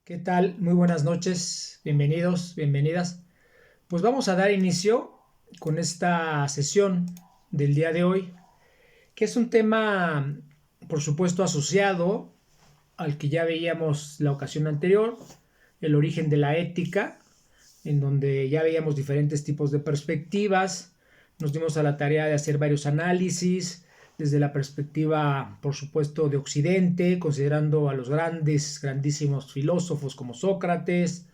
¿Qué tal? Muy buenas noches, bienvenidos, bienvenidas. Pues vamos a dar inicio con esta sesión del día de hoy, que es un tema, por supuesto, asociado al que ya veíamos la ocasión anterior, el origen de la ética, en donde ya veíamos diferentes tipos de perspectivas, nos dimos a la tarea de hacer varios análisis desde la perspectiva, por supuesto, de Occidente, considerando a los grandísimos filósofos como Sócrates,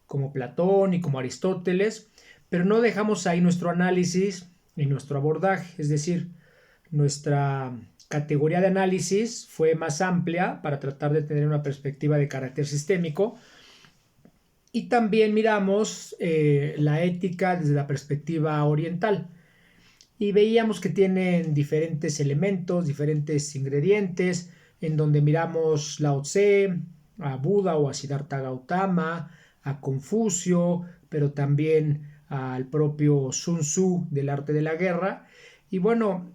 como Platón y como Aristóteles, pero no dejamos ahí nuestro análisis y nuestro abordaje, es decir, nuestra categoría de análisis fue más amplia para tratar de tener una perspectiva de carácter sistémico y también miramos la ética desde la perspectiva oriental y veíamos que tienen diferentes elementos, diferentes ingredientes, en donde miramos Lao Tse, a Buda o a Siddhartha Gautama, a Confucio, pero también al propio Sun Tzu del arte de la guerra. Y bueno,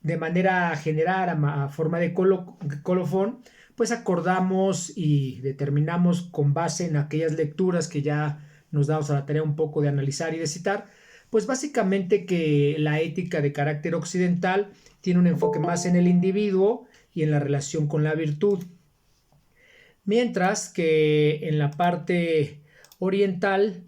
de manera general, a forma de colofón, pues acordamos y determinamos con base en aquellas lecturas que ya nos damos a la tarea un poco de analizar y de citar, pues básicamente que la ética de carácter occidental tiene un enfoque más en el individuo y en la relación con la virtud, mientras que en la parte oriental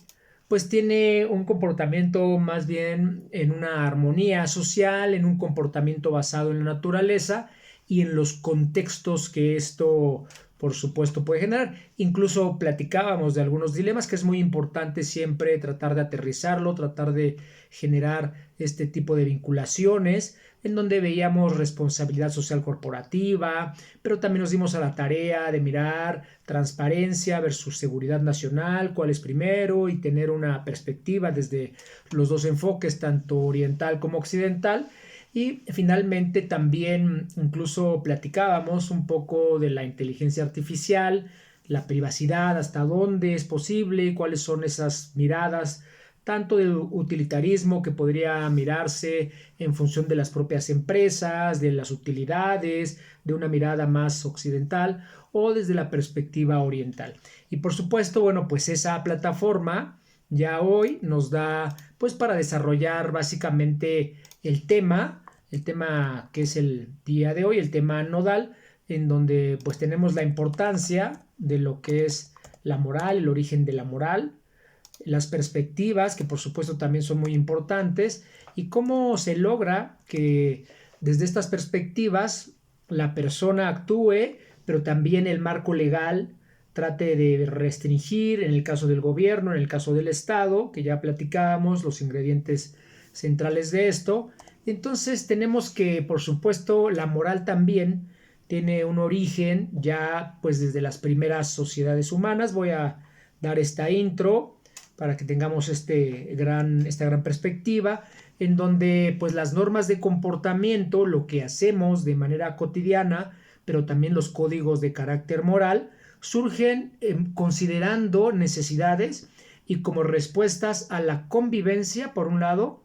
pues tiene un comportamiento más bien en una armonía social, en un comportamiento basado en la naturaleza y en los contextos que esto por supuesto puede generar. Incluso platicábamos de algunos dilemas que es muy importante siempre tratar de aterrizarlo, tratar de generar este tipo de vinculaciones en donde veíamos responsabilidad social corporativa, pero también nos dimos a la tarea de mirar transparencia versus seguridad nacional, cuál es primero, y tener una perspectiva desde los dos enfoques, tanto oriental como occidental. Y finalmente también incluso platicábamos un poco de la inteligencia artificial, la privacidad, hasta dónde es posible, cuáles son esas miradas tanto de utilitarismo que podría mirarse en función de las propias empresas, de las utilidades, de una mirada más occidental o desde la perspectiva oriental. Y por supuesto, bueno, pues esa plataforma ya hoy nos da pues para desarrollar básicamente el tema que es el día de hoy, el tema nodal, en donde pues tenemos la importancia de lo que es la moral, el origen de la moral, las perspectivas, que por supuesto también son muy importantes, y cómo se logra que desde estas perspectivas la persona actúe, pero también el marco legal trate de restringir, en el caso del gobierno, en el caso del Estado, que ya platicábamos, los ingredientes centrales de esto. Entonces tenemos que, por supuesto, la moral también tiene un origen ya pues desde las primeras sociedades humanas. Voy a dar esta intro para que tengamos esta gran perspectiva, en donde pues las normas de comportamiento, lo que hacemos de manera cotidiana, pero también los códigos de carácter moral, surgen considerando necesidades y como respuestas a la convivencia, por un lado,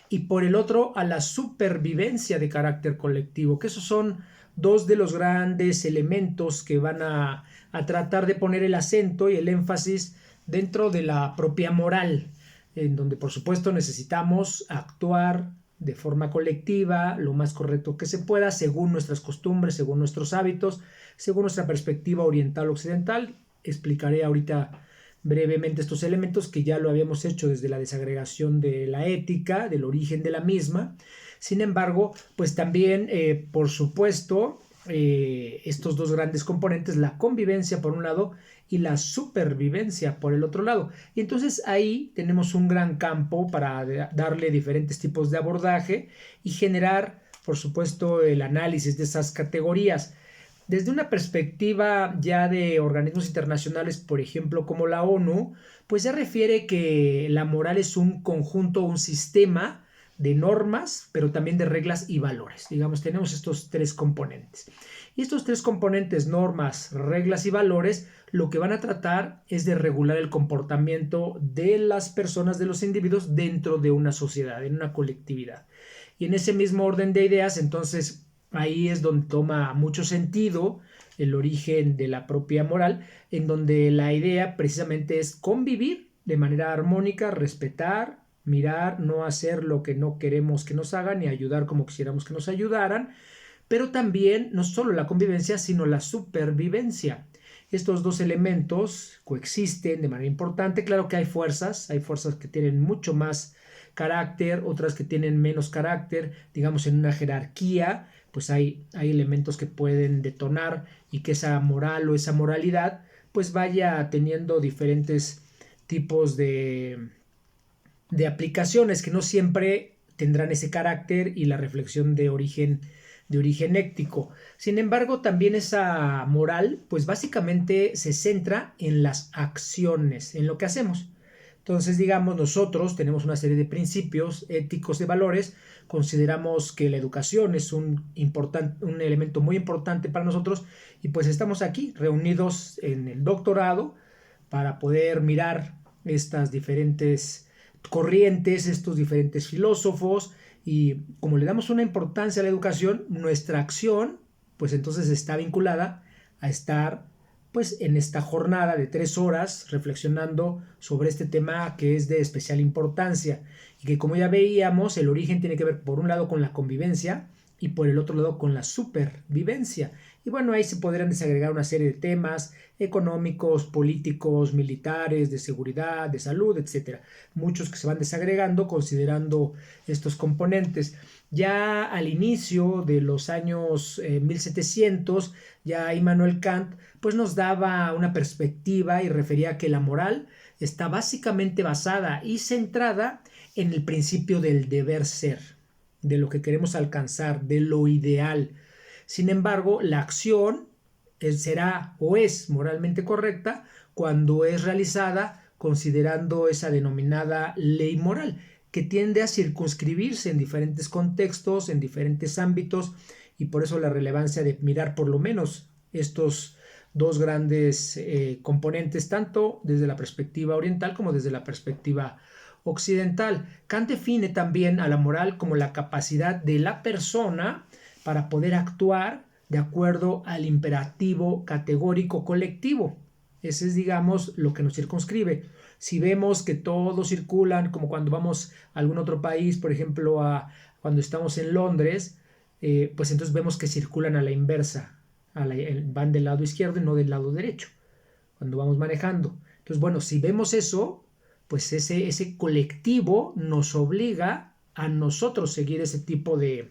y por el otro a la supervivencia de carácter colectivo, que esos son dos de los grandes elementos que van a tratar de poner el acento y el énfasis dentro de la propia moral, en donde por supuesto necesitamos actuar de forma colectiva, lo más correcto que se pueda, según nuestras costumbres, según nuestros hábitos, según nuestra perspectiva oriental occidental. Explicaré ahorita brevemente estos elementos que ya lo habíamos hecho desde la desagregación de la ética, del origen de la misma. Sin embargo, pues también, por supuesto, estos dos grandes componentes, la convivencia por un lado y la supervivencia por el otro lado. Y entonces ahí tenemos un gran campo para darle diferentes tipos de abordaje y generar, por supuesto, el análisis de esas categorías. Desde una perspectiva ya de organismos internacionales, por ejemplo, como la ONU, pues ya refiere que la moral es un conjunto, un sistema de normas, pero también de reglas y valores. Digamos, tenemos estos tres componentes. Y estos tres componentes, normas, reglas y valores, lo que van a tratar es de regular el comportamiento de las personas, de los individuos dentro de una sociedad, en una colectividad. Y en ese mismo orden de ideas, entonces, ahí es donde toma mucho sentido el origen de la propia moral, en donde la idea precisamente es convivir de manera armónica, respetar, mirar, no hacer lo que no queremos que nos hagan, ni ayudar como quisiéramos que nos ayudaran, pero también no solo la convivencia, sino la supervivencia. Estos dos elementos coexisten de manera importante. Claro que hay fuerzas que tienen mucho más carácter, otras que tienen menos carácter, digamos en una jerarquía, pues hay elementos que pueden detonar y que esa moral o esa moralidad pues vaya teniendo diferentes tipos de aplicaciones que no siempre tendrán ese carácter y la reflexión de origen ético. Sin embargo, también esa moral, pues básicamente se centra en las acciones, en lo que hacemos. Entonces, digamos, nosotros tenemos una serie de principios éticos, de valores, consideramos que la educación es un elemento muy importante para nosotros y pues estamos aquí reunidos en el doctorado para poder mirar estas diferentes corrientes, estos diferentes filósofos, y como le damos una importancia a la educación, nuestra acción pues entonces está vinculada a estar pues en esta jornada de 3 horas reflexionando sobre este tema que es de especial importancia y que, como ya veíamos, el origen tiene que ver por un lado con la convivencia y por el otro lado con la supervivencia. Y bueno, ahí se podrían desagregar una serie de temas económicos, políticos, militares, de seguridad, de salud, etcétera. Muchos que se van desagregando considerando estos componentes. Ya al inicio de los años 1700, ya Immanuel Kant pues nos daba una perspectiva y refería que la moral está básicamente basada y centrada en el principio del deber ser, de lo que queremos alcanzar, de lo ideal. Sin embargo, la acción será o es moralmente correcta cuando es realizada considerando esa denominada ley moral, que tiende a circunscribirse en diferentes contextos, en diferentes ámbitos, y por eso la relevancia de mirar por lo menos estos dos grandes componentes, tanto desde la perspectiva oriental como desde la perspectiva occidental. Kant define también a la moral como la capacidad de la persona para poder actuar de acuerdo al imperativo categórico colectivo. Ese es, digamos, lo que nos circunscribe. Si vemos que todos circulan, como cuando vamos a algún otro país, por ejemplo, cuando estamos en Londres, pues entonces vemos que circulan a la inversa, van del lado izquierdo y no del lado derecho, cuando vamos manejando. Entonces, bueno, si vemos eso, pues ese colectivo nos obliga a nosotros seguir ese tipo de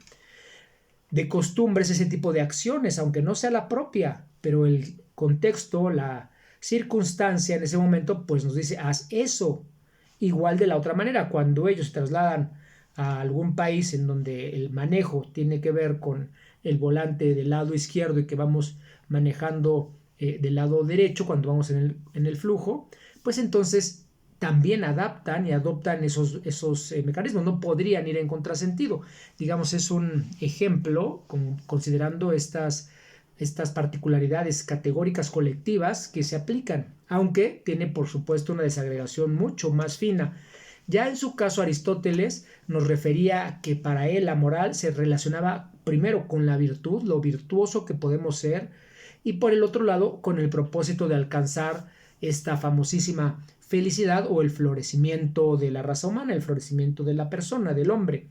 costumbres, ese tipo de acciones, aunque no sea la propia, pero el contexto, la circunstancia en ese momento, pues nos dice, haz eso. Igual de la otra manera, cuando ellos se trasladan a algún país en donde el manejo tiene que ver con el volante del lado izquierdo y que vamos manejando del lado derecho cuando vamos en el flujo, pues entonces también adaptan y adoptan esos mecanismos, no podrían ir en contrasentido. Digamos, es un ejemplo considerando estas particularidades categóricas colectivas que se aplican, aunque tiene por supuesto una desagregación mucho más fina. Ya en su caso Aristóteles nos refería a que para él la moral se relacionaba primero con la virtud, lo virtuoso que podemos ser, y por el otro lado con el propósito de alcanzar esta famosísima felicidad o el florecimiento de la raza humana, el florecimiento de la persona, del hombre.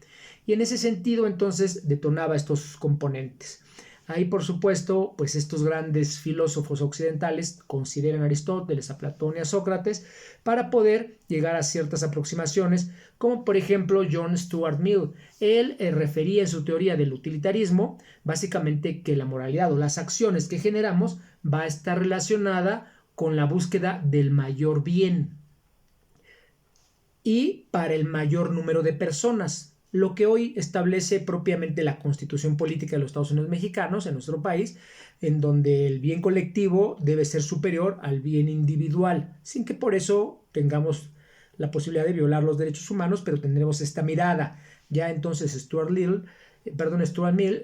Y en ese sentido entonces detonaba estos componentes. Ahí, por supuesto, pues estos grandes filósofos occidentales consideran a Aristóteles, a Platón y a Sócrates para poder llegar a ciertas aproximaciones, como por ejemplo John Stuart Mill. Él refería en su teoría del utilitarismo básicamente que la moralidad o las acciones que generamos va a estar relacionada con la búsqueda del mayor bien y para el mayor número de personas, lo que hoy establece propiamente la Constitución Política de los Estados Unidos Mexicanos, en nuestro país, en donde el bien colectivo debe ser superior al bien individual, sin que por eso tengamos la posibilidad de violar los derechos humanos, pero tendremos esta mirada. Ya entonces Stuart Mill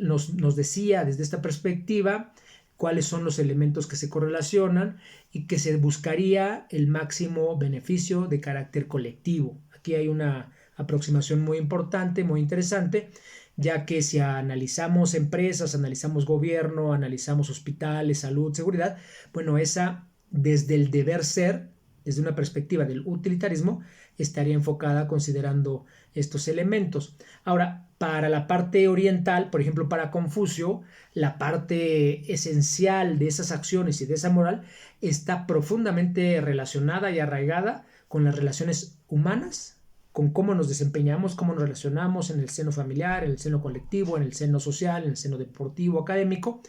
nos decía desde esta perspectiva cuáles son los elementos que se correlacionan y que se buscaría el máximo beneficio de carácter colectivo. Aquí hay una aproximación muy importante, muy interesante, ya que si analizamos empresas, analizamos gobierno, analizamos hospitales, salud, seguridad, bueno, esa desde el deber ser, desde una perspectiva del utilitarismo, estaría enfocada considerando estos elementos. Ahora, para la parte oriental, por ejemplo, para Confucio, la parte esencial de esas acciones y de esa moral está profundamente relacionada y arraigada con las relaciones humanas, con cómo nos desempeñamos, cómo nos relacionamos en el seno familiar, en el seno colectivo, en el seno social, en el seno deportivo, académico,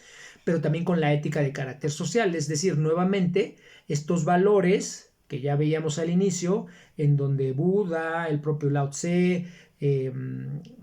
pero también con la ética de carácter social. Es decir, nuevamente, estos valores que ya veíamos al inicio, en donde Buda, el propio Lao Tse,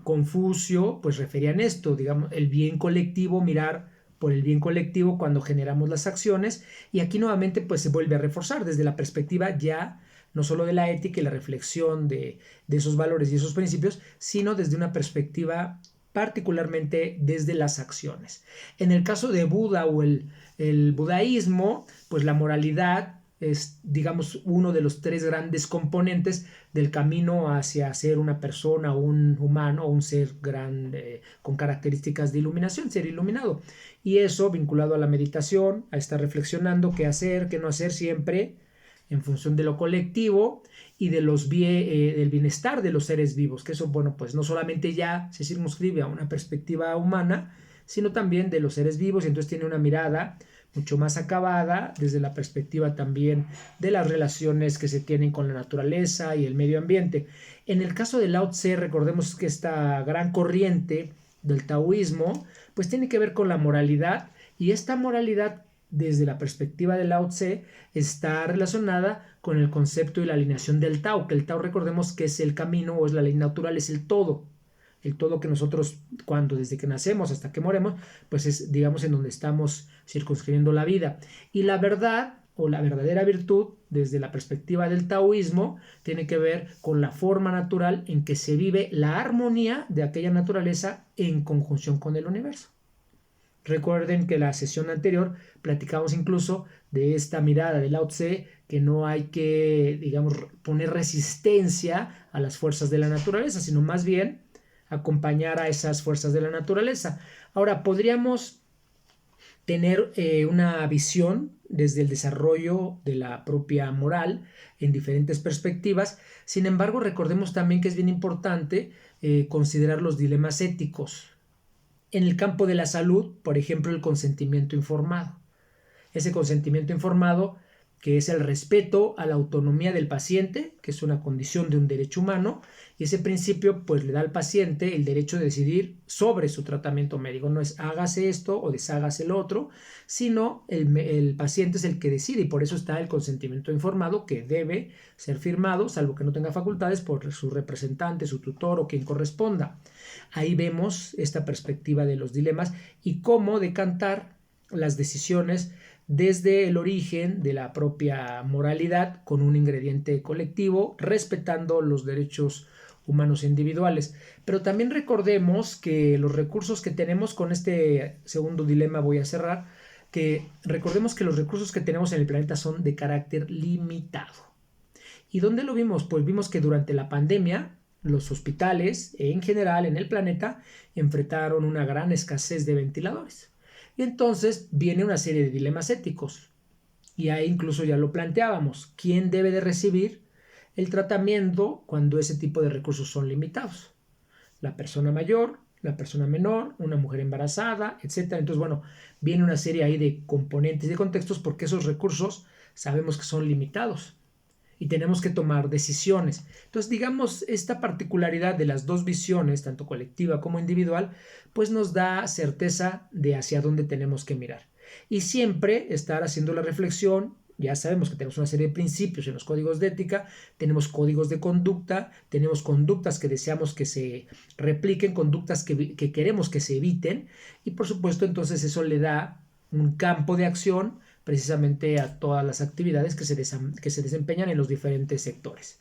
Confucio, pues referían esto, digamos, el bien colectivo, mirar por el bien colectivo cuando generamos las acciones, y aquí nuevamente pues se vuelve a reforzar desde la perspectiva ya no solo de la ética y la reflexión de esos valores y esos principios, sino desde una perspectiva particularmente desde las acciones. En el caso de Buda o el budaísmo, pues la moralidad es, digamos, uno de los tres grandes componentes del camino hacia ser una persona, un humano, un ser grande, con características de iluminación, ser iluminado. Y eso vinculado a la meditación, a estar reflexionando qué hacer, qué no hacer siempre en función de lo colectivo y de del bienestar de los seres vivos, que eso, bueno, pues no solamente ya se circunscribe a una perspectiva humana, sino también de los seres vivos, y entonces tiene una mirada mucho más acabada desde la perspectiva también de las relaciones que se tienen con la naturaleza y el medio ambiente. En el caso de Lao Tse, recordemos que esta gran corriente del taoísmo, pues tiene que ver con la moralidad, y esta moralidad desde la perspectiva de Lao Tse está relacionada con el concepto y la alineación del Tao, que el Tao recordemos que es el camino o es la ley natural, es el todo que nosotros desde que nacemos hasta que moremos, pues es, digamos, en donde estamos circunscribiendo la vida. Y la verdad o la verdadera virtud desde la perspectiva del taoísmo tiene que ver con la forma natural en que se vive la armonía de aquella naturaleza en conjunción con el universo. Recuerden que la sesión anterior platicamos incluso de esta mirada de Lao Tse, que no hay que, digamos, poner resistencia a las fuerzas de la naturaleza, sino más bien acompañar a esas fuerzas de la naturaleza. Ahora, podríamos tener una visión desde el desarrollo de la propia moral en diferentes perspectivas. Sin embargo, recordemos también que es bien importante considerar los dilemas éticos. En el campo de la salud, por ejemplo, el consentimiento informado. Ese consentimiento informado, que es el respeto a la autonomía del paciente, que es una condición de un derecho humano, y ese principio pues le da al paciente el derecho de decidir sobre su tratamiento médico. No es hágase esto o deshágase lo otro, sino el paciente es el que decide, y por eso está el consentimiento informado, que debe ser firmado, salvo que no tenga facultades, por su representante, su tutor o quien corresponda. Ahí vemos esta perspectiva de los dilemas y cómo decantar las decisiones desde el origen de la propia moralidad con un ingrediente colectivo, respetando los derechos humanos individuales. Pero también recordemos que los recursos que tenemos, con este segundo dilema voy a cerrar, que recordemos que los recursos que tenemos en el planeta son de carácter limitado. ¿Y dónde lo vimos? Pues vimos que durante la pandemia los hospitales en general en el planeta enfrentaron una gran escasez de ventiladores. Y entonces viene una serie de dilemas éticos. Y ahí incluso ya lo planteábamos. ¿Quién debe de recibir el tratamiento cuando ese tipo de recursos son limitados? La persona mayor, la persona menor, una mujer embarazada, etc. Entonces, bueno, viene una serie ahí de componentes y de contextos porque esos recursos sabemos que son limitados y tenemos que tomar decisiones. Entonces, digamos, esta particularidad de las dos visiones, tanto colectiva como individual, pues nos da certeza de hacia dónde tenemos que mirar. Y siempre estar haciendo la reflexión. Ya sabemos que tenemos una serie de principios en los códigos de ética, tenemos códigos de conducta, tenemos conductas que deseamos que se repliquen, conductas que queremos que se eviten, y por supuesto entonces eso le da un campo de acción precisamente a todas las actividades que se desempeñan en los diferentes sectores.